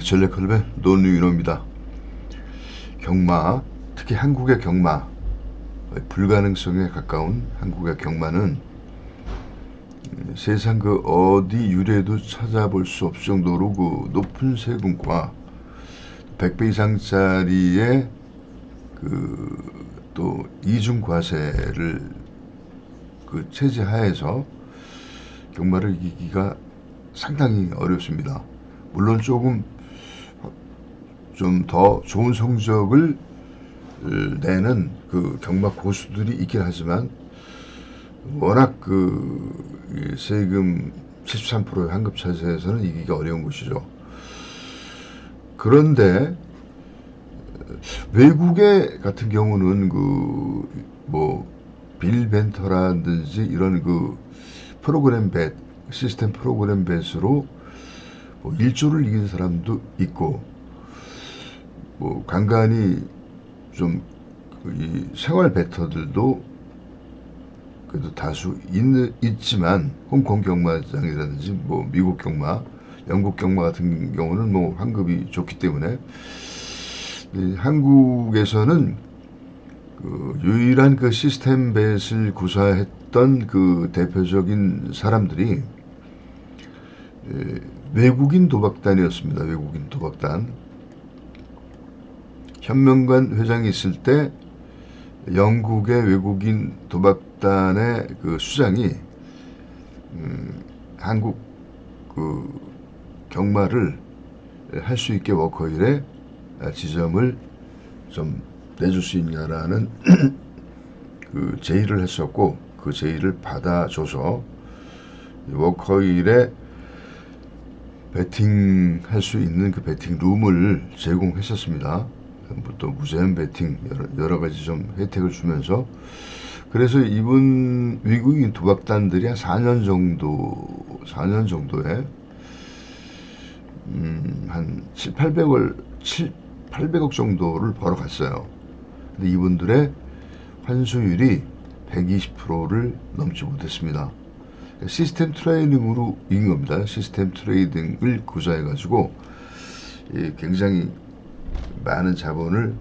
전략클럽의 노윤호입니다. 경마, 특히 한국의 경마, 불가능성에 가까운 한국의 경마는 세상 그 어디 유래도 찾아볼 수 없을 정도로 그 높은 세금과 100배 이상짜리의 그 또 이중 과세를 그 체제 하에서 경마를 이기기가 상당히 어렵습니다. 물론 조금 좀 더 좋은 성적을 내는 그 경마 고수들이 있긴 하지만 워낙 그 세금 73%의 환급 차세에서는 이기기가 어려운 것이죠. 그런데 외국의 같은 경우는 그 뭐 빌 벤터라든지 이런 그 프로그램 벳 시스템 프로그램 벳으로 뭐 1조를 이긴 사람도 있고 뭐 간간히 좀 이 생활 베터들도 그래도 다수 있지만 홍콩 경마장이라든지 뭐 미국 경마, 영국 경마 같은 경우는 뭐 환급이 좋기 때문에 한국에서는 그 유일한 그 시스템 벳을 구사했던 그 대표적인 사람들이 외국인 도박단이었습니다. 외국인 도박단. 현명관 회장이 있을 때 영국의 외국인 도박단의 그 수장이 한국 그 경마를 할 수 있게 워커힐에 지점을 좀 내줄 수 있냐라는 그 제의를 했었고 그 제의를 받아줘서 워커힐에 베팅 할 수 있는 그 베팅 룸을 제공했었습니다. 또 무제한 베팅 여러 가지 좀 혜택을 주면서 그래서 이분 외국인 도박단들이 한 4년 정도에 한 800억 정도를 벌어갔어요. 근데 이분들의 환수율이 120%를 넘지 못했습니다. 시스템 트레이딩으로 이긴 겁니다. 시스템 트레이딩을 구사해가지고 굉장히 많은 자본을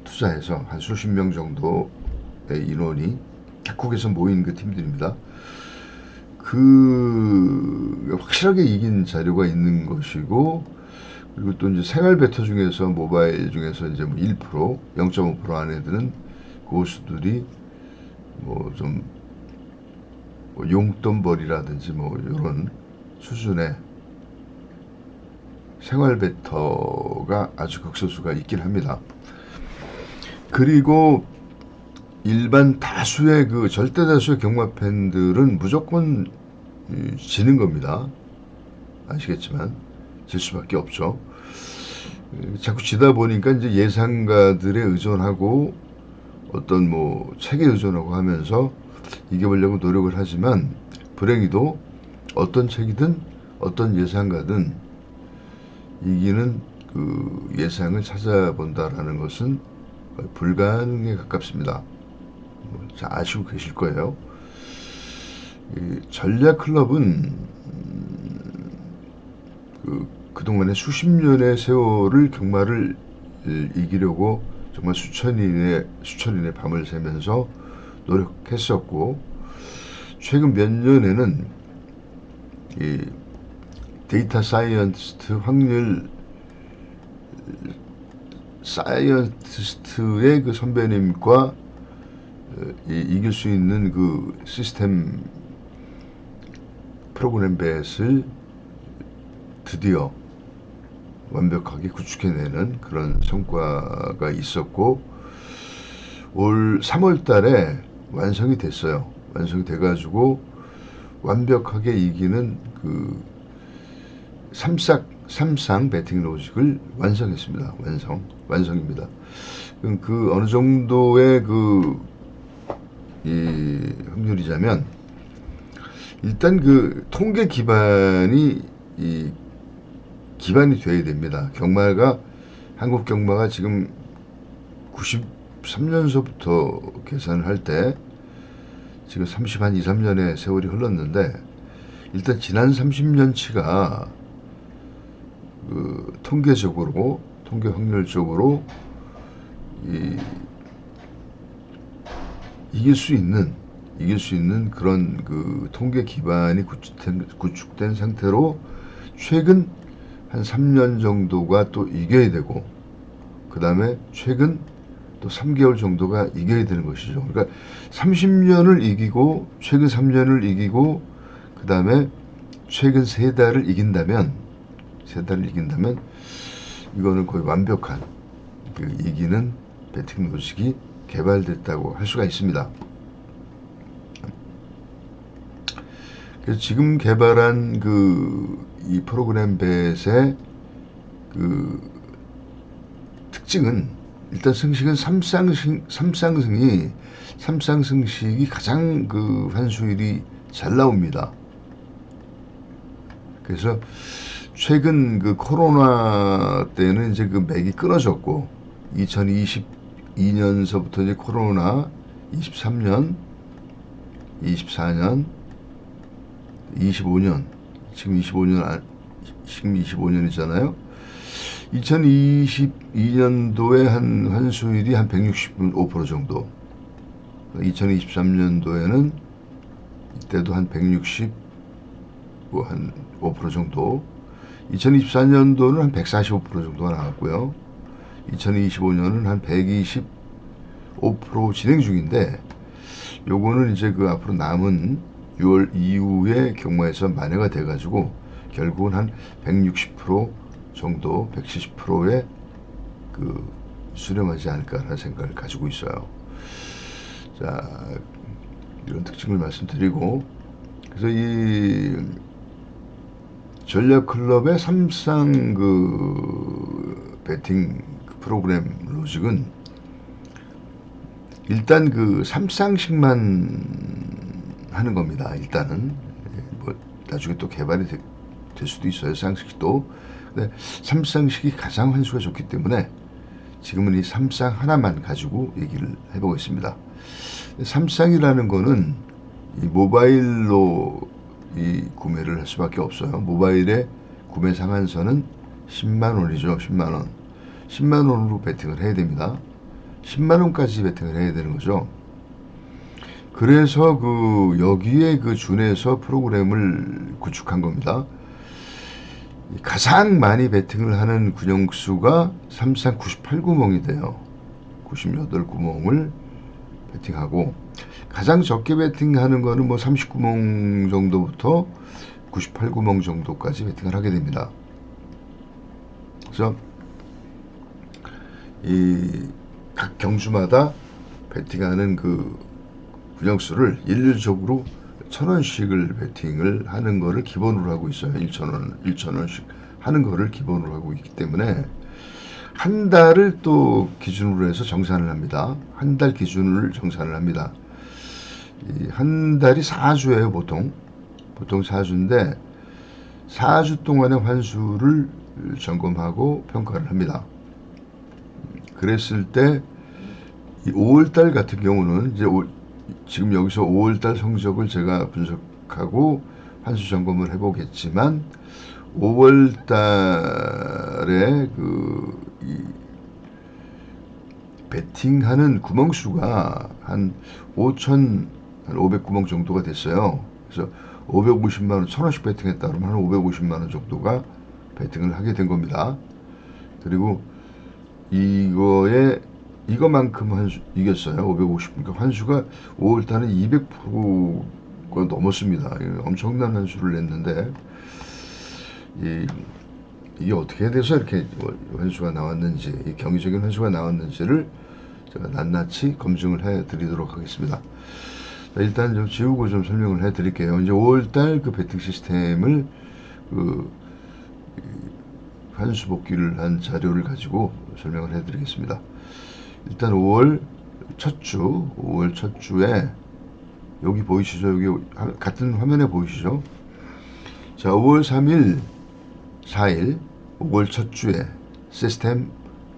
투자해서 한 수십 명 정도의 인원이 각국에서 모인 그 팀들입니다. 그 확실하게 이긴 자료가 있는 것이고 그리고 또 이제 생활 베터 중에서 모바일 중에서 이제 뭐 1%, 0.5% 안에 드는 고수들이 뭐좀 뭐 용돈벌이라든지 뭐 이런 수준의 생활 베터가 아주 극소수가 있긴 합니다. 그리고 일반 다수의 그 절대 다수의 경마 팬들은 무조건 지는 겁니다. 아시겠지만 질 수밖에 없죠. 자꾸 지다 보니까 이제 예상가들에 의존하고 어떤 뭐 책에 의존하고 하면서 이겨보려고 노력을 하지만 불행히도 어떤 책이든 어떤 예상가든 이기는 그 예상을 찾아본다라는 것은 불가능에 가깝습니다. 잘 아시고 계실 거예요. 전략 클럽은 그동안에 수십 년의 세월을 경마를 이기려고 정말 수천 인의 밤을 새면서 노력했었고 최근 몇 년에는 이 데이터 사이언티스트 확률 사이언티스트의 그 선배님과 이길 수 있는 그 시스템 프로그램 벳을 드디어 완벽하게 구축해내는 그런 성과가 있었고 올 3월 달에 완성이 됐어요. 완성이 돼가지고 완벽하게 이기는 그 삼상 배팅 로직을 완성했습니다. 완성입니다. 그 어느 정도의 이 확률이자면 일단 그 통계 기반이 기반이 돼야 됩니다. 한국 경마가 지금 93년서부터 계산을 할 때 지금 2, 3년의 세월이 흘렀는데 일단 지난 30년치가 그 통계적으로, 통계 확률적으로 이길 수 있는 그런 그 통계 기반이 구축된 상태로 최근 한 3년 정도가 또 이겨야 되고, 그 다음에 최근 또 3개월 정도가 이겨야 되는 것이죠. 그러니까 30년을 이기고 최근 3년을 이기고 그 다음에 최근 3달을 이긴다면 이거는 거의 완벽한 그 이기는 배팅 로직이 개발됐다고 할 수가 있습니다. 그래서 지금 개발한 이 프로그램 뱃의 그 특징은, 일단 승식은 삼쌍승식이 가장 그 환수율이 잘 나옵니다. 그래서 최근 그 코로나 때는 이제 그 맥이 끊어졌고, 2022년서부터 이제 코로나, 23년, 24년, 25년, 지금 25년이잖아요. 2022년도에 한 환수율이 한 165% 정도, 2023년도에는 이때도 한 160, 한 5% 정도, 2024년도는 한 145% 정도가 나왔고요. 2025년은 한 125% 진행 중인데, 요거는 이제 그 앞으로 남은 6월 이후의 경우에서 만회가 돼가지고 결국은 한 160% 정도, 170%에 그 수렴하지 않을까라는 생각을 가지고 있어요. 자, 이런 특징을 말씀드리고, 그래서 이 전략클럽의 삼상 그 배팅 프로그램 로직은 일단 그 삼쌍식만 하는 겁니다. 일단은 뭐 나중에 또 개발이 될 수도 있어요. 쌍식도. 근데 삼쌍식이 가장 환수가 좋기 때문에 지금은 이 삼쌍 하나만 가지고 얘기를 해보겠습니다. 삼쌍이라는 거는 이 모바일로 이 구매를 할 수밖에 없어요. 모바일의 구매 상한선은 10만 원이죠. 10만 원. 10만 원으로 베팅을 해야 됩니다. 10만 원까지 베팅을 해야 되는 거죠. 그래서 그 여기에 그 준해서 프로그램을 구축한 겁니다. 가장 많이 베팅을 하는 구녕수가 삼상 98구멍이 돼요. 98구멍을 베팅하고, 가장 적게 베팅하는 거는 뭐 30구멍 정도부터 98구멍 정도까지 베팅을 하게 됩니다. 그래서 이 각 경주마다 베팅하는 그 구녕수를 일률적으로 1,000원씩을 베팅을 하는 거를 기본으로 하고 있어요. 1,000원씩 하는 거를 기본으로 하고 있기 때문에 한 달을 또 기준으로 해서 정산을 합니다. 한 달 기준을 정산을 합니다. 한 달이 4주예요, 보통 4주인데 4주 동안의 환수를 점검하고 평가를 합니다. 그랬을 때 이 5월달 같은 경우는 이제 지금 여기서 5월달 성적을 제가 분석하고 환수 점검을 해보겠지만, 5월달에 이 베팅하는 구멍수가 한 5,500구멍 정도가 됐어요. 그래서 550만원, 1,000원씩 베팅했다 그러면 한 550만원 정도가 베팅을 하게 된 겁니다. 그리고 이거만큼 이겼어요. 550. 그러니까 환수가 5월달은 200%가 넘었습니다. 엄청난 환수를 냈는데, 이게 어떻게 돼서 이렇게 환수가 나왔는지, 경이적인 환수가 나왔는지를 제가 낱낱이 검증을 해드리도록 하겠습니다. 자, 일단 좀 지우고 좀 설명을 해드릴게요. 이제 5월달 그 베팅 시스템을 환수 복귀를 한 자료를 가지고 설명을 해드리겠습니다. 일단 5월 첫 주에 여기 보이시죠? 여기 같은 화면에 보이시죠? 자, 5월 3일, 4일, 5월 첫 주에 시스템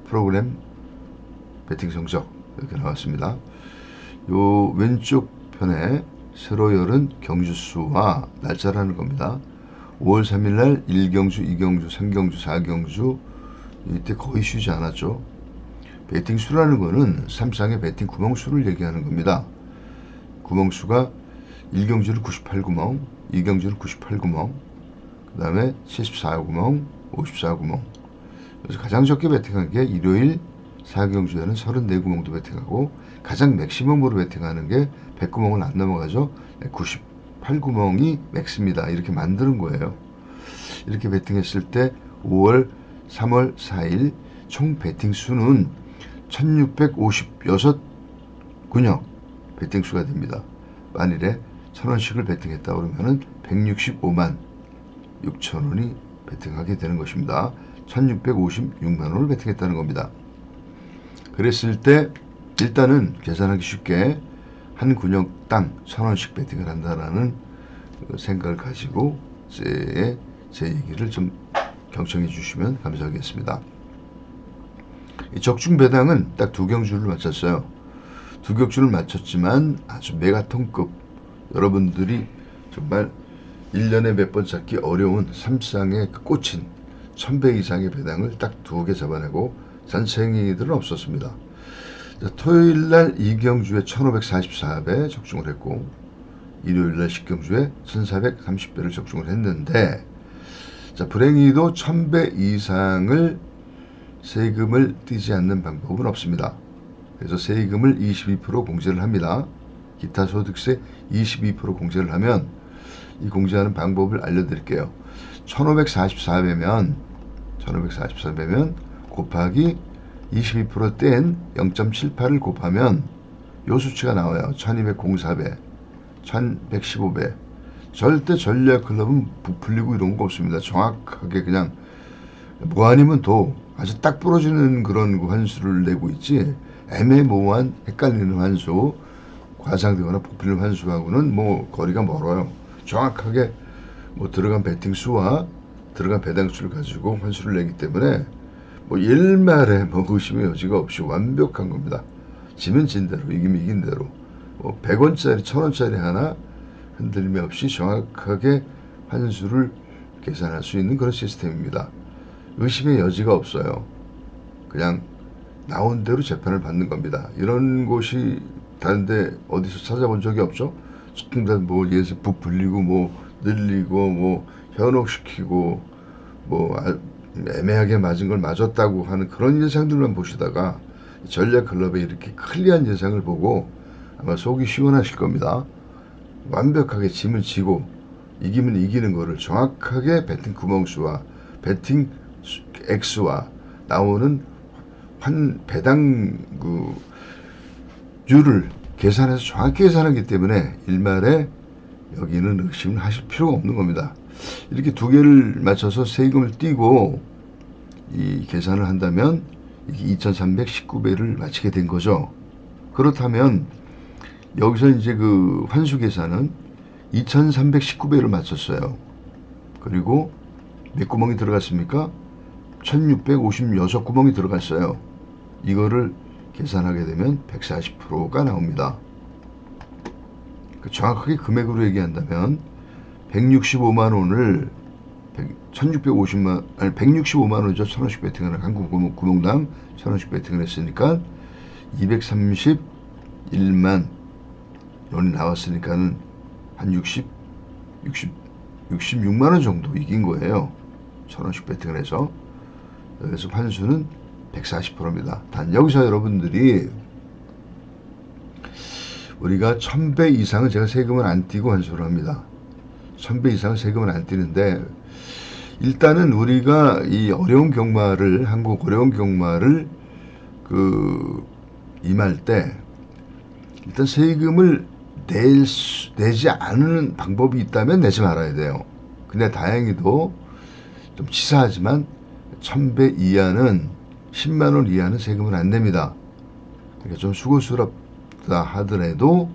프로그램 베팅 성적 이렇게 나왔습니다. 요 왼쪽 편에 세로 열은 경주수와 날짜라는 겁니다. 5월 3일 날 1경주, 2경주, 3경주, 4경주, 이때 거의 쉬지 않았죠. 배팅 수라는 거는 삼쌍의 배팅 구멍 수를 얘기하는 겁니다. 구멍 수가 1경주는 98구멍, 2경주는 98구멍, 그 다음에 74구멍, 54구멍. 그래서 가장 적게 배팅한 게 일요일 4경주에는 34구멍도 배팅하고, 가장 맥시멈으로 배팅하는 게 100구멍을 안 넘어가죠. 98구멍이 맥스입니다. 이렇게 만드는 거예요. 이렇게 배팅했을 때 5월, 3월 4일 총 배팅 수는 1656근역 배팅 수가 됩니다. 만일에 1000원씩을 배팅했다 그러면은 165만 6천원이 배팅하게 되는 것입니다. 1656만원을 배팅했다는 겁니다. 그랬을 때 일단은 계산하기 쉽게 한 근역당 1000원씩 배팅을 한다라는 생각을 가지고 제 얘기를 좀 경청해 주시면 감사하겠습니다. 이 적중 배당은 딱 2경주를 맞췄어요. 2경주를 맞췄지만 아주 메가톤급, 여러분들이 정말 1년에 몇 번 잡기 어려운 삼쌍의 그 꽂힌 1000배 이상의 배당을 딱 2개 잡아내고 잔챙이들은 없었습니다. 자, 토요일날 2경주에 1544배 적중을 했고, 일요일날 10경주에 1430배를 적중을 했는데, 자, 불행히도 1000배 이상을 세금을 떼지 않는 방법은 없습니다. 그래서 세금을 22% 공제를 합니다. 기타 소득세 22% 공제를 하면, 이 공제하는 방법을 알려드릴게요. 1544배면 곱하기 22% 뗀 0.78을 곱하면 요 수치가 나와요. 1204배, 1115배. 절대 전략클럽은 부풀리고 이런 거 없습니다. 정확하게 그냥 뭐 아니면 도 아주 딱 부러지는 그런 환수를 내고 있지, 애매모호한 헷갈리는 환수, 과장되거나 부풀리는 환수하고는 뭐 거리가 멀어요. 정확하게 뭐 들어간 배팅 수와 들어간 배당 수를 가지고 환수를 내기 때문에 뭐 일말에 뭐 의심의 여지가 없이 완벽한 겁니다. 지면 진 대로, 이기면 이긴 대로. 뭐 100원짜리, 1000원짜리 하나 흔들림 없이 정확하게 환수를 계산할 수 있는 그런 시스템입니다. 의심의 여지가 없어요. 그냥 나온 대로 재판을 받는 겁니다. 이런 곳이 다른데 어디서 찾아본 적이 없죠? 뭐 예서 부풀리고 뭐 늘리고 뭐 현혹시키고 뭐 애매하게 맞은 걸 맞았다고 하는 그런 예상들만 보시다가 전략클럽에 이렇게 클리어한 예상을 보고 아마 속이 시원하실 겁니다. 완벽하게 지면 지고 이기면 이기는 거를 정확하게 배팅 구멍수와 배팅 액수와 나오는 배당 율을 계산해서 정확히 계산하기 때문에 일말에 여기는 의심을 하실 필요가 없는 겁니다. 이렇게 2개를 맞춰서 세금을 띄고 이 계산을 한다면 2319배를 맞추게 된 거죠. 그렇다면 여기서 이제 그 환수 계산은 2319배를 맞췄어요. 그리고 몇 구멍이 들어갔습니까? 1656구멍이 들어갔어요. 이거를 계산하게 되면 140%가 나옵니다. 정확하게 금액으로 얘기한다면 165만원을 165만원이죠. 1000원씩 배팅을 한 구멍당 1000원씩 배팅을 했으니까 231만 원이 나왔으니까는 한 66만원 정도 이긴 거예요. 1000원씩 배팅을 해서. 그래서 환수는 140%입니다. 단 여기서 여러분들이 우리가 1000배 이상은 제가 세금을 안 띄고 환수를 합니다. 1000배 이상은 세금을 안 띄는데, 일단은 우리가 이 어려운 경마를, 한국 어려운 경마를 임할 때 일단 세금을 내지 않는 방법이 있다면 내지 말아야 돼요. 근데 다행히도 좀 치사하지만 1000배 이하는 10만원 이하는 세금을 안 냅니다. 그러니까 좀 수고스럽다 하더라도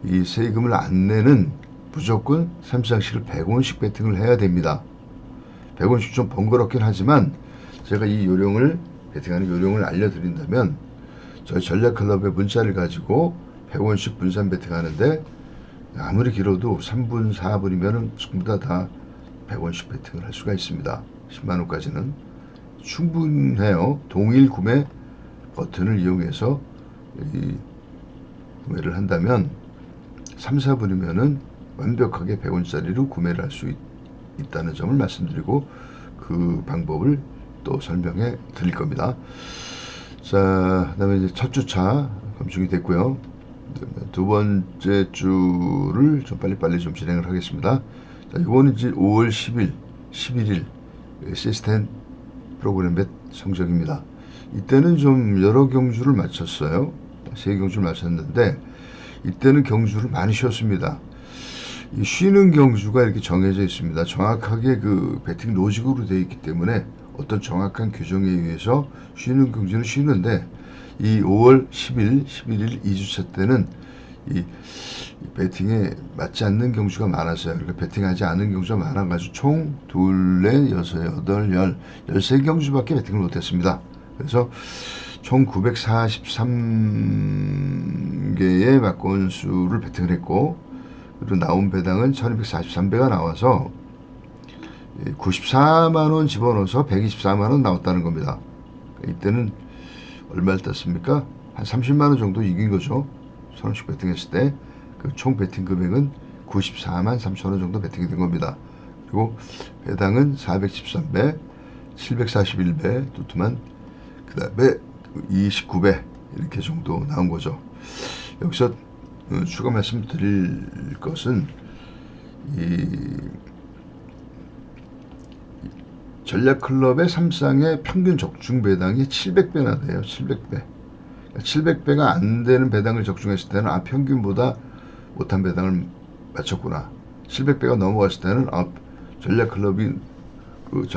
이 세금을 안 내는 무조건 삼쌍씨를 100원씩 배팅을 해야 됩니다. 100원씩 좀 번거롭긴 하지만 제가 이 요령을, 배팅하는 요령을 알려드린다면 저희 전략클럽의 문자를 가지고 100원씩 분산 배팅하는데 아무리 길어도 3분 4분이면 전부 다 100원씩 배팅을 할 수가 있습니다. 10만원까지는. 충분해요. 동일 구매 버튼을 이용해서 이 구매를 한다면 3, 4분이면은 완벽하게 100원짜리로 구매를 할 수 있다는 점을 말씀드리고 그 방법을 또 설명해 드릴 겁니다. 자, 그 다음에 이제 첫 주차 검증이 됐고요. 두 번째 주를 좀 빨리빨리 좀 진행을 하겠습니다. 자, 이거는 이제 5월 10일, 11일 시스템 프로그램 몇 성적입니다. 이때는 좀 여러 경주를 마쳤어요. 3경주를 마쳤는데 이때는 경주를 많이 쉬었습니다. 이 쉬는 경주가 이렇게 정해져 있습니다. 정확하게 그 배팅 로직으로 되어 있기 때문에 어떤 정확한 규정에 의해서 쉬는 경주는 쉬는데 이 5월 10일, 11일 2주차 때는 이 배팅에 맞지 않는 경주가 많았어요. 그러니까 배팅하지 않은 경주가 많아가지고 총 2, 4, 6, 8, 10, 13경주밖에 배팅을 못했습니다. 그래서 총 943개의 막건수를 배팅을 했고, 그리고 나온 배당은 1243배가 나와서 94만원 집어넣어서 124만원 나왔다는 겁니다. 이때는 얼마를 땄습니까? 한 30만원 정도 이긴 거죠. 1000원씩 배팅했을 때 그 총 배팅 금액은 94만 3천원 정도 배팅이 된 겁니다. 그리고 배당은 413배, 741배, 두툼한 그 다음에 29배 이렇게 정도 나온 거죠. 여기서 추가 말씀드릴 것은 이 전략클럽의 3쌍의 평균 적중 배당이 700배나 돼요. 700배. 700배가 안 되는 배당을 적중했을 때는 평균보다 못한 배당을 맞췄구나. 700배가 넘어갔을 때는 전략클럽이 그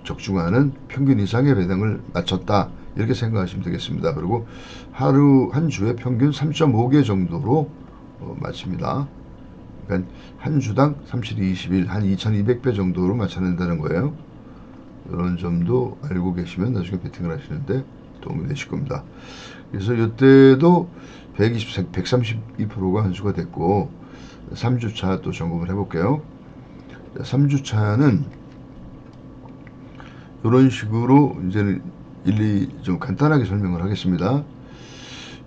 적중하는 평균 이상의 배당을 맞췄다. 이렇게 생각하시면 되겠습니다. 그리고 하루 한 주에 평균 3.5개 정도로 맞춥니다. 그러니까 한 주당 37, 21, 한 2200배 정도로 맞춰낸다는 거예요. 이런 점도 알고 계시면 나중에 배팅을 하시는데 도움이 되실 겁니다. 그래서 이때도 132%가 한수가 됐고 3주차 또 점검을 해볼게요. 3주차는 이런 식으로 이제는 일일이 좀 간단하게 설명을 하겠습니다.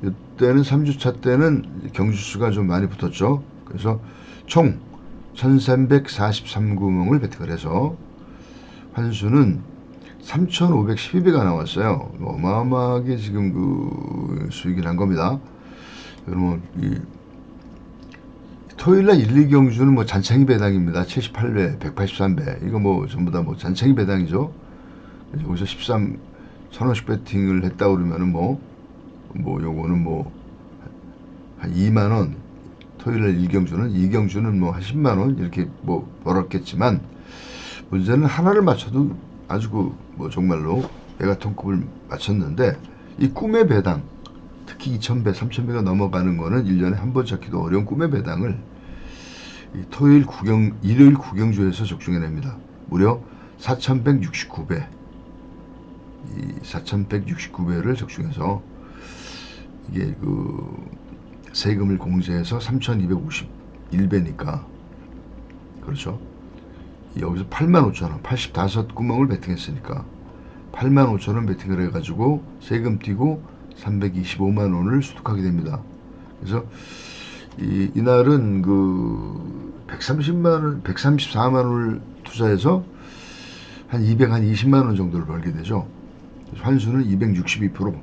이때는 3주차 때는 경주수가 좀 많이 붙었죠. 그래서 총 1343구멍을 배팅을 해서 환수는 3512배가 나왔어요. 어마어마하게 지금 그 수익이 난 겁니다. 여러분, 토요일날 1, 2경주는 뭐 잔챙이 배당입니다. 78배, 183배. 이거 뭐 전부 다 뭐 잔챙이 배당이죠. 여기서 1000원씩 배팅을 했다 그러면은 요거는 한 2만원. 토요일날 1경주는, 2경주는 뭐 한 10만원 이렇게 뭐 벌었겠지만, 문제는 하나를 맞춰도 아주 정말로 메가톤급을 맞췄는데, 이 꿈의 배당, 특히 2000배, 3000배가 넘어가는 거는 1년에 한 번 찾기도 어려운 꿈의 배당을 일요일 9경주에서 적중해냅니다. 무려 4169배. 이 4169배를 적중해서 이게 세금을 공제해서 3251배니까 그렇죠. 여기서 85,000원, 85구멍을 배팅했으니까 85,000원 배팅을 해가지고 세금 띄고 325만원을 소득하게 됩니다. 그래서 이날은 134만원을 투자해서 한 220만원 정도를 벌게 되죠. 환수는 262%.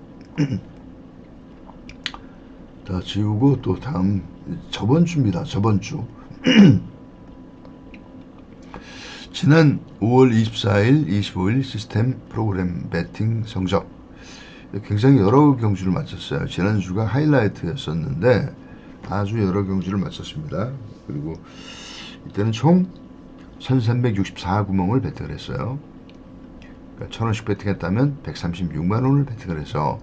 다 지우고 또 다음 저번 주입니다. 저번 주. 지난 5월 24일, 25일 시스템 프로그램 배팅 성적. 굉장히 여러 경주를 마쳤어요. 지난주가 하이라이트였었는데 아주 여러 경주를 마쳤습니다. 그리고 이때는 총 1364구멍을 배팅을 했어요. 그러니까 1000원씩 배팅했다면 136만원을 배팅을 해서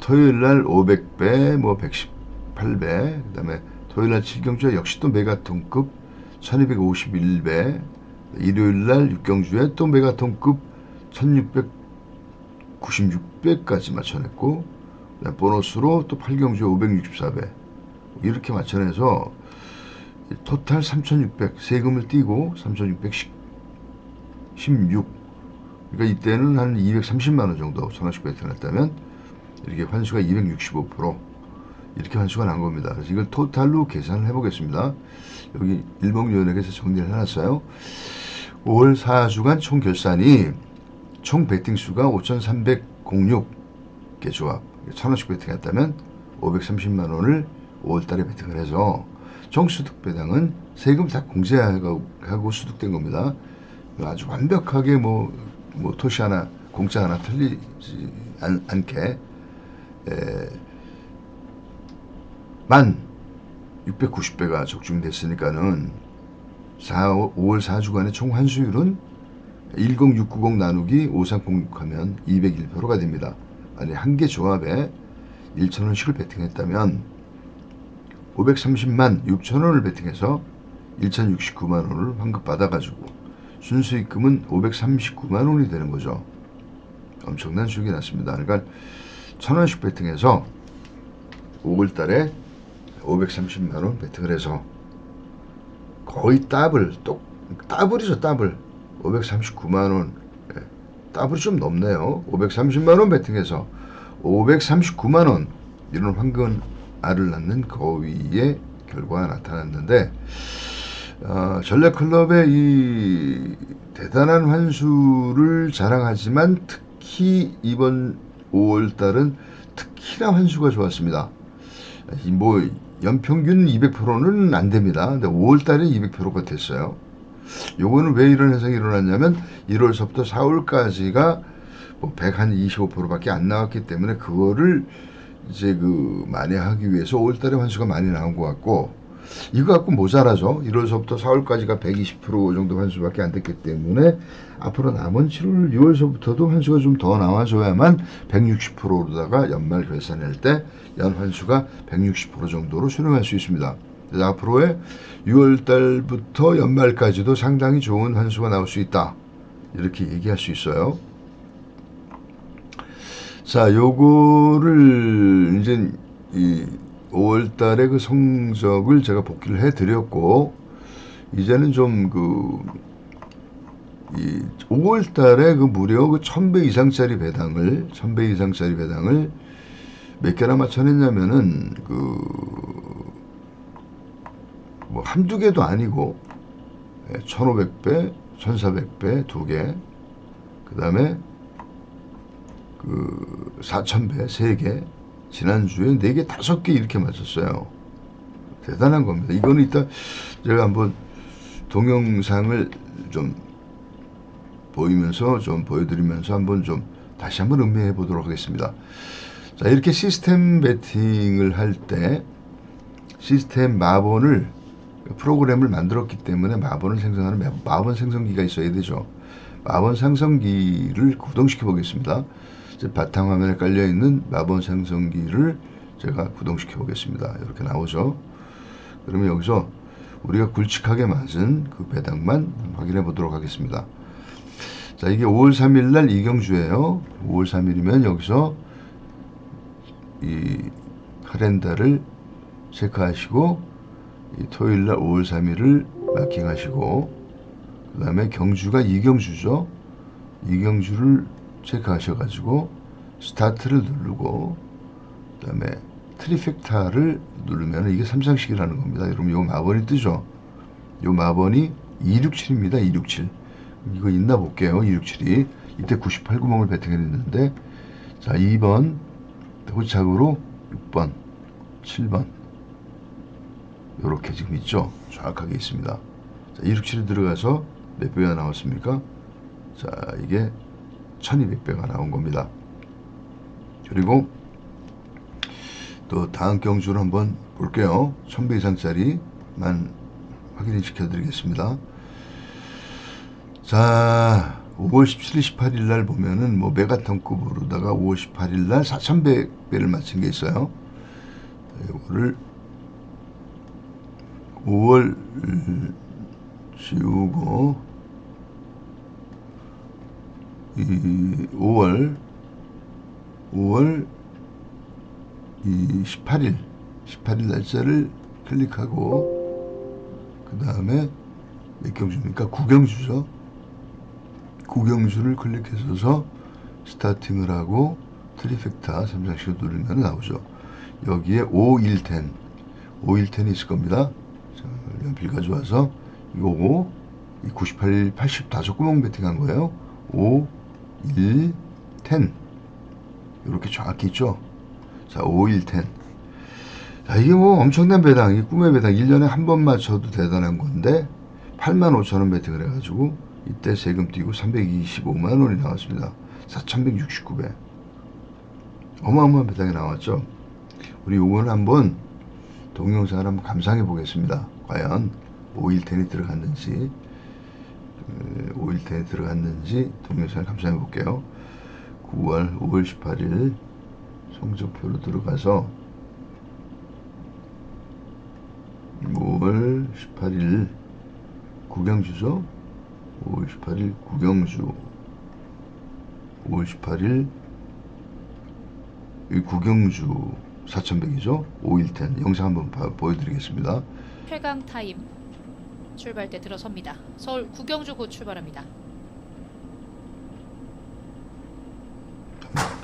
토요일날 500배, 118배, 그 다음에 토요일날 7경주에 역시 또 메가톤급 1251배, 일요일날 6경주에 또 메가톤급 1696배까지 맞춰냈고, 보너스로 또 8경주에 564배 이렇게 맞춰내서 토탈 3600, 세금을 띄고 3616, 그러니까 이때는 한 230만 원 정도 1,000원씩 베팅을 했다면 이렇게 환수가 265% 이렇게 환수가 난 겁니다. 그래서 이걸 토탈로 계산을 해보겠습니다. 여기 일목요연에서 정리를 해놨어요. 5월 4주간 총 결산이 총 베팅 수가 5,306개 조합 1,000원씩 베팅했다면 530만 원을 5월달에 베팅을 해서 총 소득 배당은 세금 다 공제하고 소득된 겁니다. 아주 완벽하게 뭐 토시 하나 공짜 하나 틀리지 않게 만 690배가 적중됐으니까는 5월 4주간의 총 환수율은 10690 나누기 5306 하면 201%가 됩니다. 아니 한 개 조합에 1,000원씩을 베팅했다면 530만 6천원을 베팅해서 1,069만원을 환급받아가지고 순수익금은 539만원이 되는 거죠. 엄청난 수익이 났습니다. 그러니까 1,000원씩 베팅해서 5월달에 530만원 베팅을 해서 거의 더블이죠. 더블 539만원 더블이 좀 넘네요. 530만원 베팅해서 539만원 이런 황금 알을 낳는 거위의 결과가 나타났는데 전략클럽의 이 대단한 환수를 자랑하지만 특히 이번 5월달은 특히나 환수가 좋았습니다. 뭐 연평균 200%는 안 됩니다. 근데 5월달에 200%가 됐어요. 요거는 왜 이런 현상이 일어났냐면 1월서부터 4월까지가 뭐 125%밖에 안 나왔기 때문에 그거를 이제 만회하기 위해서 5월달에 환수가 많이 나온 것 같고 이거 갖고 모자라죠. 1월서부터 4월까지가 120% 정도 환수밖에 안 됐기 때문에 앞으로 남은 7월 6월서부터도 환수가 좀 더 나와줘야만 160%로다가 연말 결산할 때 연 환수가 160% 정도로 수렴할 수 있습니다. 그래서 앞으로의 6월달부터 연말까지도 상당히 좋은 환수가 나올 수 있다. 이렇게 얘기할 수 있어요. 자, 요거를 이제 이 5월달의 그 성적을 제가 복기를 해드렸고 이제는 좀 이 5월달에 무려 1,000배 이상짜리 배당을 몇 개나 맞춰냈냐면은 뭐 한두 개도 아니고 1,500배, 1,400배 2개, 그 다음에 4,000배 3개, 지난주에 4개, 5개 이렇게 맞췄어요. 대단한 겁니다. 이거는 이따 제가 한번 동영상을 좀 보이면서 좀 보여드리면서 다시 한번 음미해 보도록 하겠습니다. 자, 이렇게 시스템 베팅을 할 때 시스템 마번을 프로그램을 만들었기 때문에 마번을 생성하는 마번 생성기가 있어야 되죠. 마번 생성기를 구동시켜 보겠습니다. 바탕화면에 깔려있는 마번 생성기를 제가 구동시켜 보겠습니다. 이렇게 나오죠. 그러면 여기서 우리가 굵직하게 맞은 그 배당만 확인해 보도록 하겠습니다. 자, 이게 5월 3일 날 이경주예요. 5월 3일이면 여기서 이 카렌다를 체크하시고 이 토요일 날 5월 3일을 마킹하시고 그 다음에 경주가 이경주죠. 이경주를 체크하셔가지고 스타트를 누르고 그 다음에 트리펙타를 누르면 이게 삼상식이라는 겁니다. 여러분 요 마번이 뜨죠. 요 마번이 267입니다. 267 이거 있나 볼게요. 267이 이때 98구멍을 베팅했는데 자 2번 후착으로 6번 7번 요렇게 지금 있죠. 정확하게 있습니다. 자 267에 들어가서 몇 배가 나왔습니까? 자 이게 1200배가 나온 겁니다. 그리고 또 다음 경주를 한번 볼게요. 1000배 이상짜리만 확인해 시켜 드리겠습니다. 자 5월 17일 18일 날 보면은 뭐 메가톤급으로다가 5월 18일 날 4100배를 맞춘 게 있어요. 이거를 5월 지우고 이 5월 이 18일 날짜를 클릭하고 그 다음에 몇 경주입니까? 9경주죠. 국영수를 클릭해서 스타팅을 하고 트리펙타 3장씩 누르면 나오죠. 여기에 5110 5110이 있을 겁니다. 자, 연필 가져와서 요거 98, 85구멍 배팅한 거예요. 5, 1, 10 이렇게 정확히 있죠. 자, 5, 1, 10. 자, 이게 뭐 엄청난 배당, 이 꿈의 배당 1년에 한 번 맞춰도 대단한 건데 85,000원 배팅을 해가지고 이때 세금 띄고 325만원이 나왔습니다. 4,169배. 어마어마한 배당이 나왔죠. 우리 요거는 한번 동영상을 한번 감상해 보겠습니다. 과연 5.110이 들어갔는지 5.110이 들어갔는지 동영상을 감상해 볼게요. 5월 18일 성적표로 들어가서 5월 18일 국영주죠. 5월 18일 국영주 5월 18일 이 국영주 4100이죠. 5.110 영상 한번 보여드리겠습니다. 최강 타임 출발대 들어섭니다. 서울 국영주 곧 출발합니다.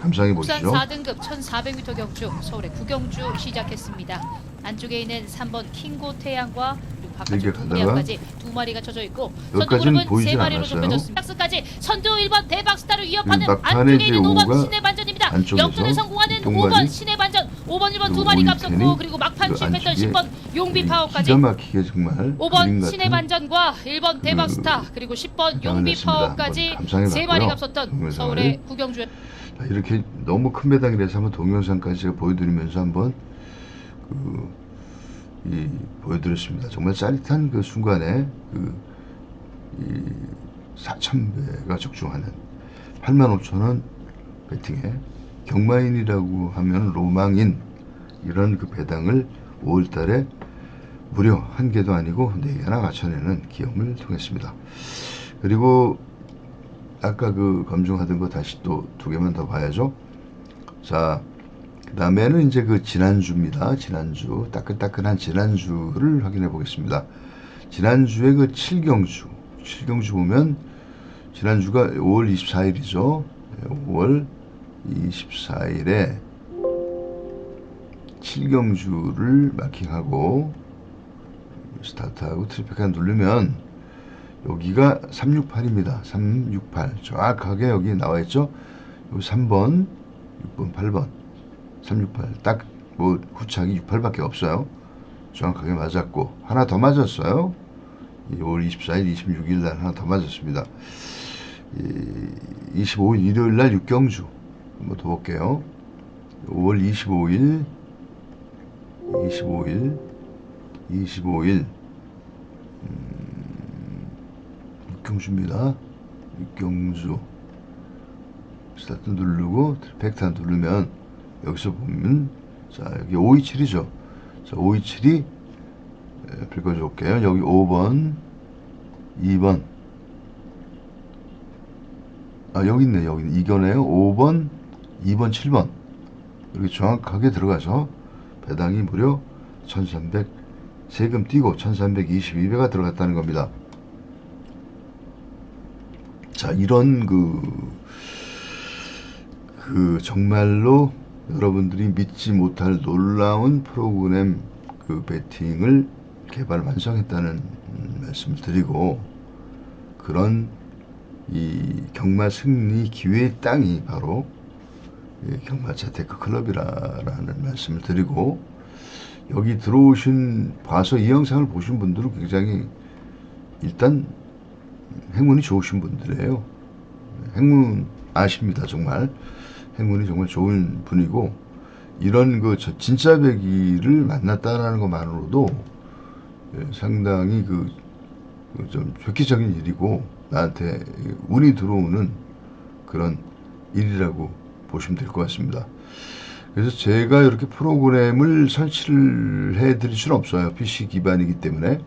감상해 국산 보시죠. 4등급 1400m 경주 서울의 국영주 시작했습니다. 안쪽에 있는 3번 킹고 태양과 바깥쪽 두마리까지 두 마리가 쳐져 있고 선두 그룹은 세 마리로 좁혀졌습니다. 박스까지 선두 1번 대박스타를 위협하는 안쪽에 있는 5번 신의 반전입니다. 역전에 성공하는 5번 신의 반전 5번 1번 두 마리 앞섰고 그리고 막판 실패했던 10번 용비 파워까지 기가 막히게 정말 5번 신의 반전과 1번 대박스타 그리고 10번 용비 파워까지 세 마리가 앞섰던 서울의 국영주. 이렇게 너무 큰 배당이라서 한번 동영상까지 제가 보여드리면서 한번 보여드렸습니다. 정말 짜릿한 그 순간에 4,000배가 적중하는 85,000원 배팅에 경마인이라고 하면 로망인 이런 그 배당을 5월달에 무려 1개도 아니고 4개나 갖춰내는 기염을 통했습니다. 그리고 아까 그 검증하던 거 다시 또 2개만 더 봐야죠. 자, 그 다음에는 이제 그 지난주입니다. 지난주 따끈따끈한 지난주를 확인해 보겠습니다. 지난주에 그 7경주 보면 지난주가 5월 24일이죠. 5월 24일에 7경주를 마킹하고 스타트하고 트리펙한 누르면 여기가 368입니다. 368 정확하게 여기 나와있죠. 여기 3번 6번 8번 368 딱 뭐 후착이 68밖에 없어요. 정확하게 맞았고 하나 더 맞았어요. 5월 24일 26일 날 하나 더 맞았습니다. 25일 일요일 날 6경주 한번 더 볼게요. 5월 25일 6경주입니다. 6경주 스타트 누르고 트리펙타 누르면 여기서 보면 자 여기 527이죠. 자 527이 긁어줘 볼게요. 여기 5번 2번 여기 있네. 여기 이거네요. 5번 2번 7번 이렇게 정확하게 들어가서 배당이 무려 1300 세금 띄고 1322배가 들어갔다는 겁니다. 자 이런 정말로 여러분들이 믿지 못할 놀라운 프로그램 그 배팅을 개발 완성했다는 말씀을 드리고 그런 이 경마 승리 기회의 땅이 바로 경마 재테크 클럽이라는 말씀을 드리고 여기 봐서 이 영상을 보신 분들은 굉장히 일단 행운이 좋으신 분들이에요. 행운 아십니다. 정말 행운이 정말 좋은 분이고 이런 진짜 배기를 만났다라는 것만으로도 상당히 좀 획기적인 일이고 나한테 운이 들어오는 그런 일이라고 보시면 될 것 같습니다. 그래서 제가 이렇게 프로그램을 설치를 해 드릴 수는 없어요. PC 기반이기 때문에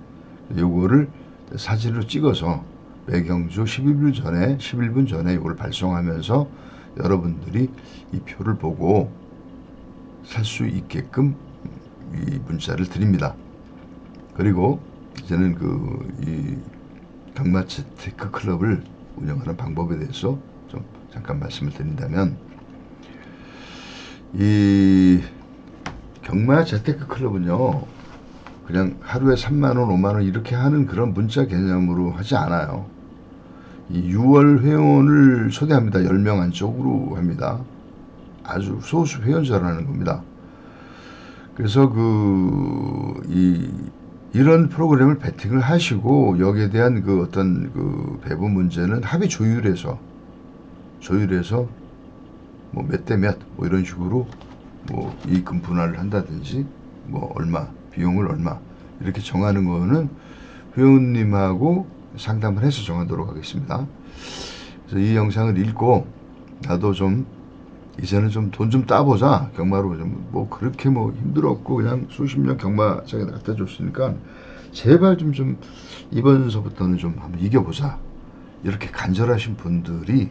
요거를 사진으로 찍어서 매경주 11분 전에 이걸 발송하면서 여러분들이 이 표를 보고 살 수 있게끔 이 문자를 드립니다. 그리고 이제는 이 경마 재테크 클럽을 운영하는 방법에 대해서 좀 잠깐 말씀을 드린다면, 이 경마 재테크 클럽은요, 그냥 하루에 3만원, 5만원 이렇게 하는 그런 문자 개념으로 하지 않아요. 이 6월 회원을 초대합니다. 10명 안쪽으로 합니다. 아주 소수 회원제라는 겁니다. 그래서 이런 프로그램을 베팅을 하시고, 여기에 대한 그 어떤 그 배분 문제는 합의 조율해서 뭐 몇 대 몇 뭐 이런 식으로 뭐 이익금 분할을 한다든지, 뭐 얼마 비용을 얼마 이렇게 정하는 거는 회원님하고 상담을 해서 정하도록 하겠습니다. 그래서 이 영상을 읽고 나도 좀 이제는 좀 돈 좀 따보자, 경마로 좀 뭐 그렇게 뭐 힘들었고 그냥 수십 년 경마장에 갖다 줬으니까 제발 좀 이번서부터는 좀 한번 이겨보자, 이렇게 간절하신 분들이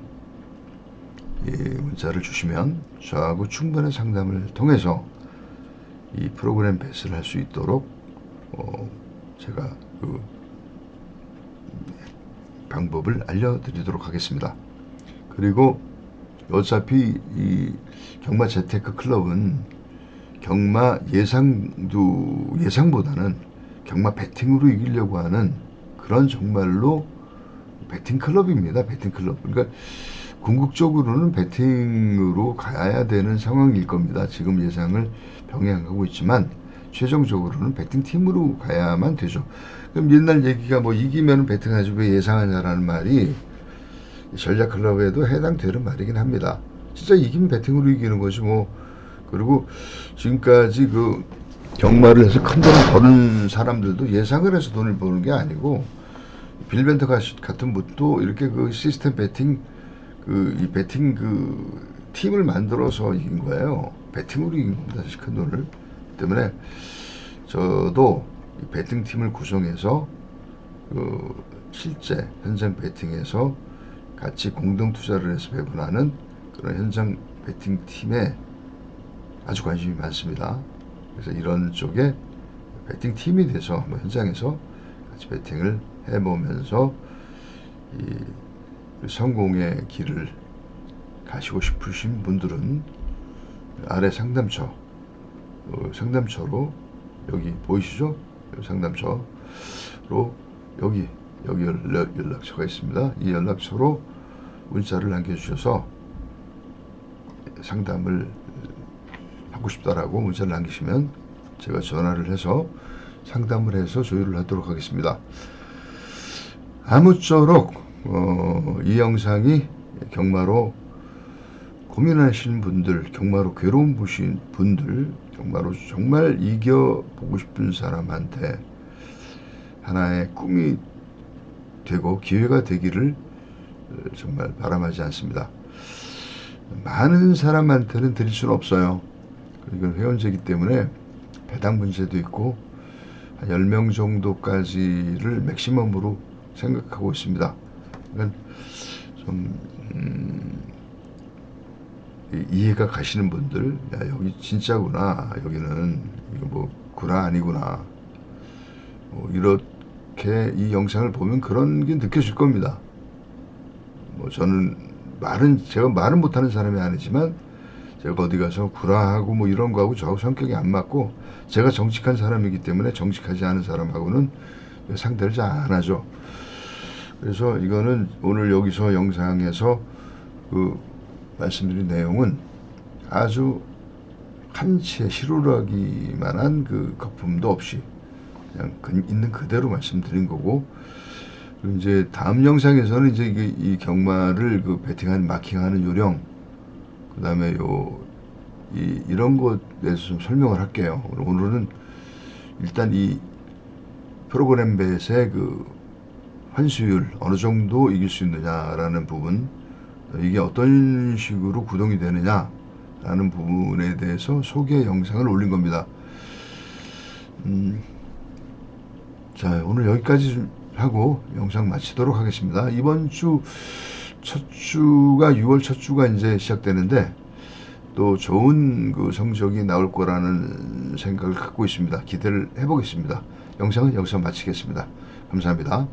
문자를 주시면 저하고 충분한 상담을 통해서 이 프로그램 배스를 할 수 있도록 제가 그 방법을 알려드리도록 하겠습니다. 그리고 어차피 이 경마 재테크 클럽은 경마 예상보다는 경마 베팅으로 이기려고 하는 그런 정말로 베팅 클럽입니다. 베팅 클럽. 그러니까 궁극적으로는 베팅으로 가야 되는 상황일 겁니다. 지금 예상을 병행하고 있지만 최종적으로는 베팅 팀으로 가야만 되죠. 그럼 옛날 얘기가 뭐 이기면 베팅하지 왜 예상하냐라는 말이 전략 클럽에도 해당되는 말이긴 합니다. 진짜 이기면 베팅으로 이기는 거지 뭐. 그리고 지금까지 그 경마를 해서 큰 돈을 버는 사람들도 예상을 해서 돈을 버는 게 아니고, 빌벤터 같은 분도 이렇게 그 시스템 베팅 이 베팅 팀을 만들어서 이긴 거예요. 베팅으로 이긴 겁니다. 큰 돈을. 때문에 저도 이 베팅 팀을 구성해서 실제 현장 베팅에서 같이 공동 투자를 해서 배분하는 그런 현장 베팅 팀에 아주 관심이 많습니다. 그래서 이런 쪽에 베팅 팀이 돼서 한번 현장에서 같이 베팅을 해보면서 이 성공의 길을 가시고 싶으신 분들은 아래 상담처로 여기 보이시죠? 상담처로 여기 연락처가 있습니다. 이 연락처로 문자를 남겨주셔서 상담을 하고 싶다라고 문자를 남기시면 제가 전화를 해서 상담을 해서 조율을 하도록 하겠습니다. 아무쪼록 이 영상이 경마로 고민하시는 분들, 경마로 괴로움 보신 분들, 경마로 정말 이겨보고 싶은 사람한테 하나의 꿈이 되고 기회가 되기를 정말 바람하지 않습니다. 많은 사람한테는 드릴 수는 없어요. 이건 회원제이기 때문에 배당 문제도 있고 한 10명 정도까지를 맥시멈으로 생각하고 있습니다. 그러니까 좀 이해가 가시는 분들, 야 여기 진짜구나, 여기는 이거 뭐 구라 아니구나, 뭐 이렇게 이 영상을 보면 그런 게 느껴질 겁니다. 뭐 저는 제가 말은 못하는 사람이 아니지만 제가 어디 가서 구라하고 뭐 이런 거하고 저하고 성격이 안 맞고, 제가 정직한 사람이기 때문에 정직하지 않은 사람하고는 상대를 잘 안 하죠. 그래서 이거는 오늘 여기서 영상에서 말씀드린 내용은 아주 한치의 실오라기만한 거품도 없이 그냥 있는 그대로 말씀드린 거고, 그리고 이제 다음 영상에서는 이제 이 경마를 베팅하는 마킹하는 요령, 그 다음에 이런 것에 대해서 좀 설명을 할게요. 오늘은 일단 이 프로그램 뱃의 환수율 어느 정도 이길 수 있느냐라는 부분, 이게 어떤 식으로 구동이 되느냐라는 부분에 대해서 소개 영상을 올린 겁니다. 자, 오늘 여기까지 하고 영상 마치도록 하겠습니다. 이번 주 첫 주가 6월 첫 주가 이제 시작되는데 또 좋은 성적이 나올 거라는 생각을 갖고 있습니다. 기대를 해보겠습니다. 영상은 여기서 마치겠습니다. 감사합니다.